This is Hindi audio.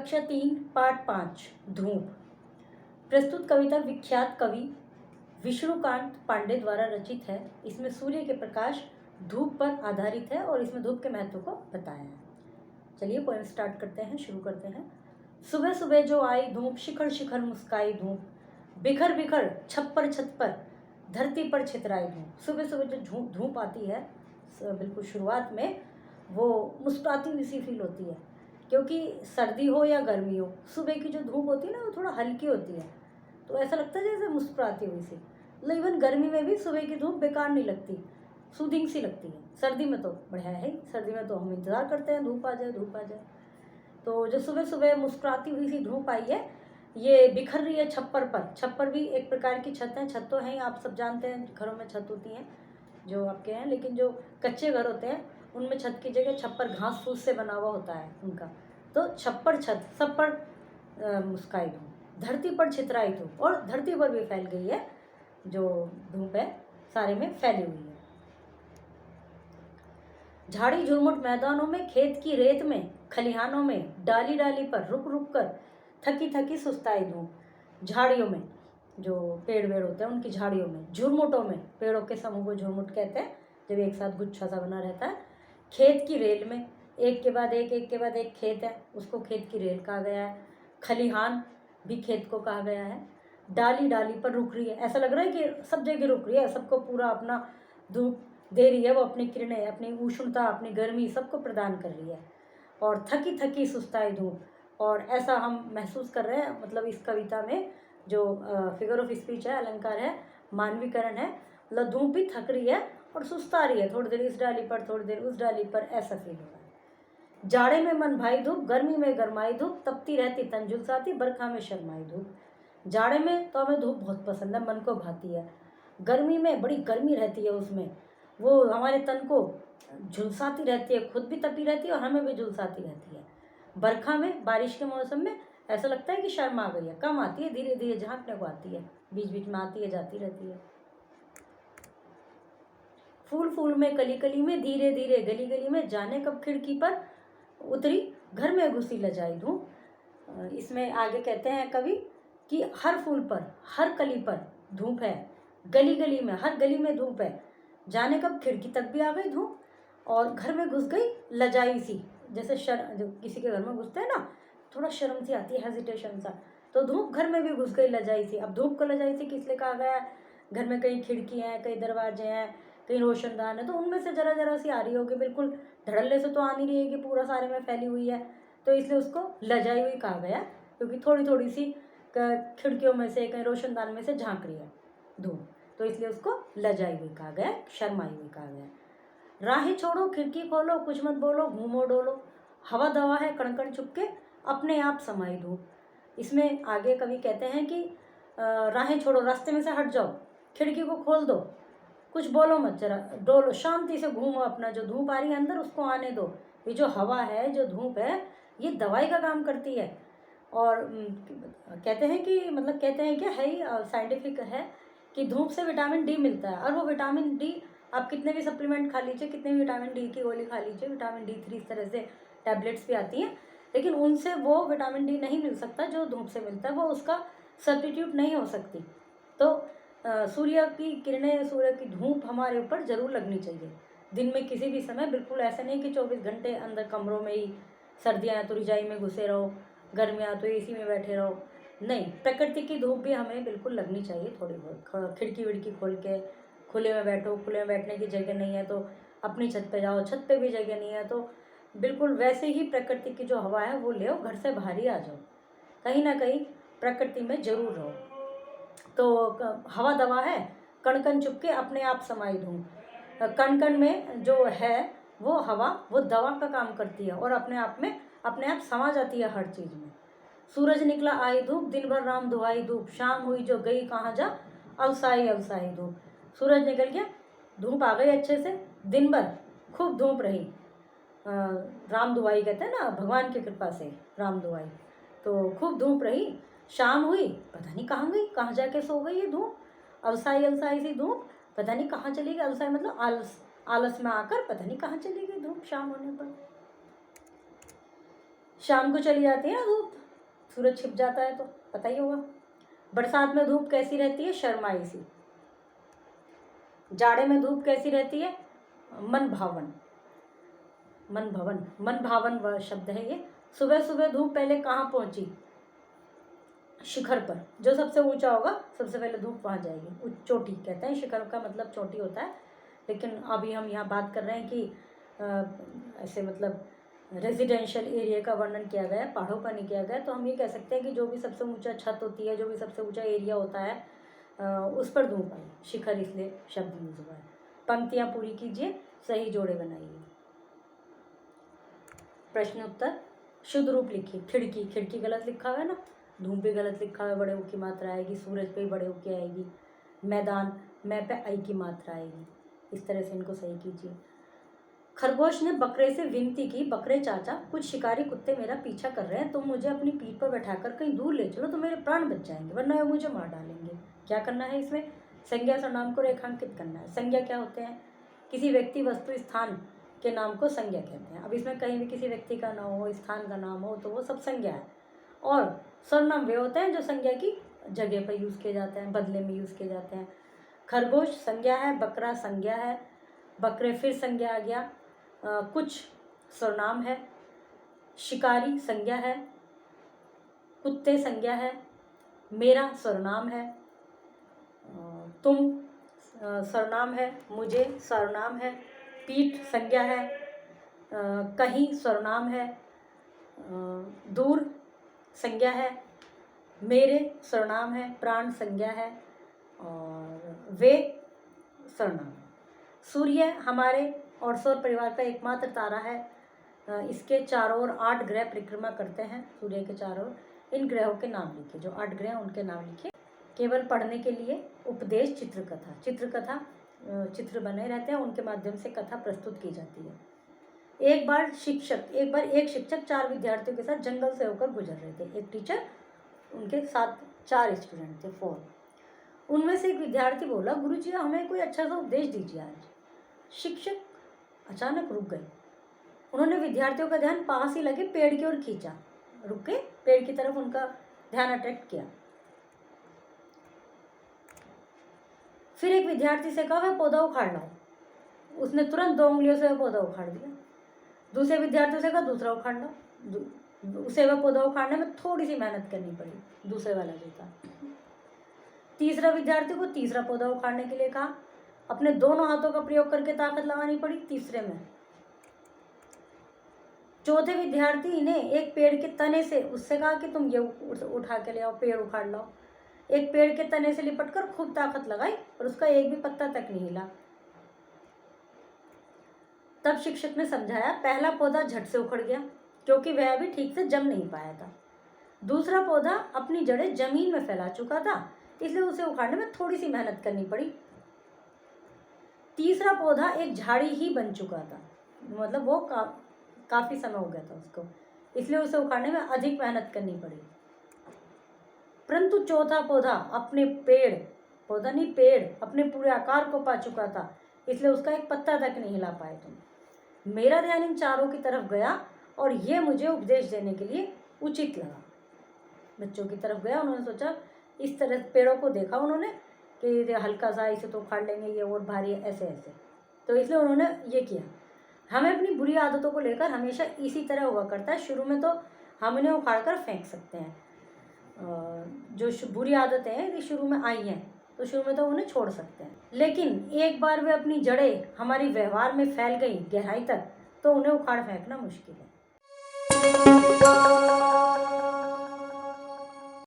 कक्षा 3 पाठ 5 धूप। प्रस्तुत कविता विख्यात कवि विष्णुकांत पांडे द्वारा रचित है। इसमें सूर्य के प्रकाश धूप पर आधारित है और इसमें धूप के महत्व को बताया है। चलिए पोएम स्टार्ट करते हैं, शुरू करते हैं। सुबह सुबह जो आई धूप, शिखर शिखर मुस्काई धूप, बिखर बिखर छप्पर छत पर धरती पर छितराई धूप। सुबह सुबह जो धूप आती है बिल्कुल शुरुआत में, वो मुस्कुराती हुई सी फील होती है, क्योंकि सर्दी हो या गर्मी हो, सुबह की जो धूप होती है ना, वो थोड़ा हल्की होती है, तो ऐसा लगता है जैसे मुस्कुराती हुई सी। मतलब इवन गर्मी में भी सुबह की धूप बेकार नहीं लगती, सूदिंग सी लगती है। सर्दी में तो बढ़िया है, सर्दी में तो हम इंतज़ार करते हैं धूप आ जाए, धूप आ जाए। तो जो सुबह सुबह मुस्कुराती हुई सी धूप आई है, ये बिखर रही है छप्पर पर। छप्पर भी एक प्रकार की छत है। छत तो है, आप सब जानते हैं, घरों में छत होती हैं जो आपके हैं, लेकिन जो कच्चे घर होते हैं उनमें छत की जगह छप्पर घास फूस से बना हुआ होता है उनका। तो छप्पर छत सब पर मुस्काई धूप, धरती पर छितराई धूप, और धरती पर भी फैल गई है जो धूप है, सारे में फैली हुई है। झाड़ी झुरमुट मैदानों में, खेत की रेत में, खलिहानों में, डाली डाली पर रुक रुक कर थकी थकी सुस्ताई धूप। झाड़ियों में, जो पेड़ वेड़ होते हैं उनकी झाड़ियों में, झुरमुटों में, पेड़ों के समूह को झुरमुट कहते हैं जब एक साथ गुच्छा सा बना रहता है। खेत की रेल में, एक के बाद एक खेत है, उसको खेत की रेल कहा गया है। खलिहान भी खेत को कहा गया है। डाली डाली पर रुक रही है, ऐसा लग रहा है कि सब जगह रुक रही है, सबको पूरा अपना धूप दे रही है, वो अपनी किरणें, अपनी उष्णता, अपनी गर्मी सबको प्रदान कर रही है। और थकी थकी सुस्ताई धूप, और ऐसा हम महसूस कर रहे हैं, मतलब इस कविता में जो फिगर ऑफ स्पीच है, अलंकार है, मानवीकरण है, मतलब धूप भी थक रही है और सुस्ता रही है, थोड़ी देर इस डाली पर, थोड़ी देर उस डाली पर, ऐसा फील हो रहा है। जाड़े में मन भाई धूप, गर्मी में गरमाई धूप, तपती रहती तन झुलसाती, बरखा में शर्माई धूप। जाड़े में तो हमें धूप बहुत पसंद है, मन को भाती है। गर्मी में बड़ी गर्मी रहती है, उसमें वो हमारे तन को झुलसाती रहती है, खुद भी तपी रहती है और हमें भी झुलसाती रहती है। बरखा में, बारिश के मौसम में ऐसा लगता है कि शर्म आ गई है, कम आती है, धीरे धीरे झांकने को आती है, बीच बीच में आती है, जाती रहती है। फूल फूल में, कली कली में, धीरे धीरे गली गली में, जाने कब खिड़की पर उतरी, घर में घुसी लजाई धूप। इसमें आगे कहते हैं कवि कि हर फूल पर, हर कली पर धूप है, गली गली में, हर गली में धूप है, जाने कब खिड़की तक भी आ गई धूप, और घर में घुस गई लजाई सी। जैसे जो किसी के घर में घुसते हैं ना, थोड़ा शर्म सी आती है, हेजिटेशन सा, तो धूप घर में भी घुस गई लजाई सी। अब धूप को लजाई सी किस लिए कहा गया है? घर में कई खिड़की हैं, कई दरवाजे हैं, कई रोशनदान है, तो उनमें से जरा जरा सी आ रही होगी, बिल्कुल धड़ल्ले से तो आ नहीं रही है कि पूरा सारे में फैली हुई है, तो इसलिए उसको लजाई हुई कहा गया, क्योंकि थोड़ी थोड़ी सी खिड़कियों में से, कहीं रोशनदान में से झांक रही है धूप, तो इसलिए उसको लजाई हुई कहा गया, शर्माई हुई कहा गया। राहें छोड़ो, खिड़की खोलो, कुछ मत बोलो, घूमो डोलो, हवा दवा है कण कण चुपके, अपने आप समाई धूप। इसमें आगे कवि कहते हैं कि राहें छोड़ो, रास्ते में से हट जाओ, खिड़की को खोल दो, कुछ बोलो मत, जरा डोलो, शांति से घूमो, अपना जो धूप आ रही है अंदर उसको आने दो। ये जो हवा है, जो धूप है, ये दवाई का काम करती है। और कहते हैं कि, मतलब कहते हैं क्या है ही, साइंटिफिक है कि धूप से विटामिन डी मिलता है, और वो विटामिन डी आप कितने भी सप्लीमेंट खा लीजिए, कितने भी विटामिन डी की गोली खा लीजिए, विटामिन D3 इस तरह से टैबलेट्स भी आती हैं, लेकिन उनसे वो विटामिन डी नहीं मिल सकता जो धूप से मिलता है, वो उसका सब्स्टिट्यूट नहीं हो सकती। तो सूर्य की किरणें, सूर्य की धूप हमारे ऊपर ज़रूर लगनी चाहिए दिन में किसी भी समय। बिल्कुल ऐसा नहीं कि 24 घंटे अंदर कमरों में ही, सर्दियाँ हैं तो रजाई में घुसे रहो, गर्मियाँ तो AC में बैठे रहो, नहीं, प्रकृति की धूप भी हमें बिल्कुल लगनी चाहिए थोड़ी बहुत। खिड़की विड़की खोल के खुले में बैठो, खुले में बैठने की जगह नहीं है तो अपनी छत पे जाओ, छत पे भी जगह नहीं है तो बिल्कुल वैसे ही प्रकृति की जो हवा है वो ले, घर से बाहर ही आ जाओ, कहीं ना कहीं प्रकृति में ज़रूर रहो। तो हवा दवा है, कण कण चुपके, अपने आप समाई धूप। कण कण में जो है वो हवा, वो दवा का काम करती है और अपने आप में, अपने आप समा जाती है हर चीज़ में। सूरज निकला आई धूप, दिन भर राम दुहाई धूप, शाम हुई जो गई कहाँ जा, अवसाई अवसाई धूप। सूरज निकल गया, धूप आ गई अच्छे से, दिन भर खूब धूप रही, राम दुहाई कहते हैं ना, भगवान की कृपा से राम दुहाई, तो खूब धूप रही, शाम हुई, पता नहीं कहाँ गई, कहाँ जाके सो गई ये धूप, अलसाई अलसाई सी धूप, पता नहीं कहाँ चली गई। अलसाई मतलब आलस, आलस में आकर पता नहीं कहाँ चली गई धूप शाम होने पर। शाम को चली जाती है ना धूप, सूरज छिप जाता है, तो पता ही होगा। बरसात में धूप कैसी रहती है? शर्माई सी। जाड़े में धूप कैसी रहती है? मन भावन। मन भवन, मन भावन वह शब्द है ये। सुबह सुबह धूप पहले कहाँ पहुंची? शिखर पर। जो सबसे ऊंचा होगा सबसे पहले धूप वहाँ जाएगी। चोटी कहते हैं, शिखर का मतलब चोटी होता है, लेकिन अभी हम यहाँ बात कर रहे हैं कि ऐसे मतलब रेजिडेंशियल एरिया का वर्णन किया गया है, पहाड़ों का नहीं किया गया। तो हम ये कह सकते हैं कि जो भी सबसे ऊंचा छत होती है, जो भी सबसे ऊंचा एरिया होता है, उस पर धूप आई। शिखर इसलिए शब्द यूज हुआ है। पंक्तियाँ पूरी कीजिए, सही जोड़े बनाइए। प्रश्न उत्तर शुद्ध रूप लिखिए। खिड़की, खिड़की गलत लिखा हुआ है ना, धूप भी गलत लिखा हुआ है, बड़े ऊ की मात्रा आएगी। सूरज पे बड़े ऊ की आएगी। मैदान, मैं पे आई की मात्रा आएगी। इस तरह से इनको सही कीजिए। खरगोश ने बकरे से विनती की, बकरे चाचा, कुछ शिकारी कुत्ते मेरा पीछा कर रहे हैं, तुम मुझे अपनी पीठ पर बैठाकर कहीं दूर ले चलो तो मेरे प्राण बच जाएंगे, वरना ये मुझे मार डालेंगे। क्या करना है इसमें? संज्ञा सर्वनाम को रेखांकित करना है। संज्ञा क्या होते हैं? किसी व्यक्ति, वस्तु, स्थान के नाम को संज्ञा कहते हैं। अब इसमें कहीं भी किसी व्यक्ति का नाम हो, स्थान का नाम हो, तो वो सब संज्ञा है। और सर्वनाम वे होते हैं जो संज्ञा की जगह पर यूज़ किए जाते हैं, बदले में यूज़ किए जाते हैं। खरगोश संज्ञा है, बकरा संज्ञा है, बकरे फिर संज्ञा आ गया। कुछ सर्वनाम है। शिकारी संज्ञा है, कुत्ते संज्ञा है, मेरा सर्वनाम है, तुम सर्वनाम है, मुझे सर्वनाम है, पीठ संज्ञा है, कहीं सर्वनाम है, दूर संज्ञा है, मेरे सर्वनाम है, प्राण संज्ञा है, और वे सर्वनाम है। सूर्य हमारे और सौर परिवार का एकमात्र तारा है। इसके चारों ओर 8 ग्रह परिक्रमा करते हैं। सूर्य के चारों ओर इन ग्रहों के नाम लिखिए, जो 8 ग्रह उनके नाम लिखिए। केवल पढ़ने के लिए उपदेश चित्रकथा, चित्रकथा चित्र बने रहते हैं, उनके माध्यम से कथा प्रस्तुत की जाती है। एक बार एक शिक्षक 4 विद्यार्थियों के साथ जंगल से होकर गुजर रहे थे। एक टीचर, उनके साथ 4 स्टूडेंट थे, 4। उनमें से एक विद्यार्थी बोला, गुरुजी हमें कोई अच्छा सा उपदेश दीजिए आज। शिक्षक अचानक रुक गए। उन्होंने विद्यार्थियों का ध्यान पास ही लगे पेड़ की ओर खींचा। रुक के पेड़ की तरफ उनका ध्यान अट्रैक्ट किया। फिर एक विद्यार्थी से कहा, वह पौधा उखाड़ लाओ। उसने तुरंत 2 उंगलियों से वह पौधा उखाड़ दिया। दूसरे विद्यार्थी से कहा, दूसरा उखाड़ लो। उसे वह पौधा उखाड़ने में थोड़ी सी मेहनत करनी पड़ी, दूसरे वाला जो था। तीसरा विद्यार्थी को तीसरा पौधा उखाड़ने के लिए कहा। अपने दोनों हाथों का प्रयोग करके ताकत लगानी पड़ी तीसरे में। चौथे विद्यार्थी ने एक पेड़ के तने से उससे कहा कि तुम ये उठा के ले आओ, पेड़ उखाड़ लाओ। एक पेड़ के तने से लिपटकर खूब ताकत लगाई और उसका एक भी पत्ता तक नहीं हिला। तब शिक्षक ने समझाया, पहला पौधा झट से उखड़ गया क्योंकि वह अभी ठीक से जम नहीं पाया था। दूसरा पौधा अपनी जड़ें जमीन में फैला चुका था, इसलिए उसे उखाड़ने में थोड़ी सी मेहनत करनी पड़ी। तीसरा पौधा एक झाड़ी ही बन चुका था, मतलब वो काफी समय हो गया था उसको, इसलिए उसे उखाड़ने में अधिक मेहनत करनी पड़ी। परंतु चौथा पौधा अपने पेड़ अपने पूरे आकार को पा चुका था, इसलिए उसका एक पत्ता तक नहीं हिला पाए तुम। मेरा ध्यान इन चारों की तरफ गया और ये मुझे उपदेश देने के लिए उचित लगा। बच्चों की तरफ गया, उन्होंने सोचा, इस तरह पेड़ों को देखा उन्होंने कि हल्का सा इसे तो उखाड़ लेंगे, ये और भारी है, ऐसे ऐसे, तो इसलिए उन्होंने ये किया। हमें अपनी बुरी आदतों को लेकर हमेशा इसी तरह हुआ करता है। शुरू में तो हम इन्हें उखाड़ कर फेंक सकते हैं। जो बुरी आदतें हैं यदि शुरू में आई हैं तो शुरू में तो उन्हें छोड़ सकते हैं, लेकिन एक बार वे अपनी जड़ें हमारी व्यवहार में फैल गई गहराई तक, तो उन्हें उखाड़ फेंकना मुश्किल है।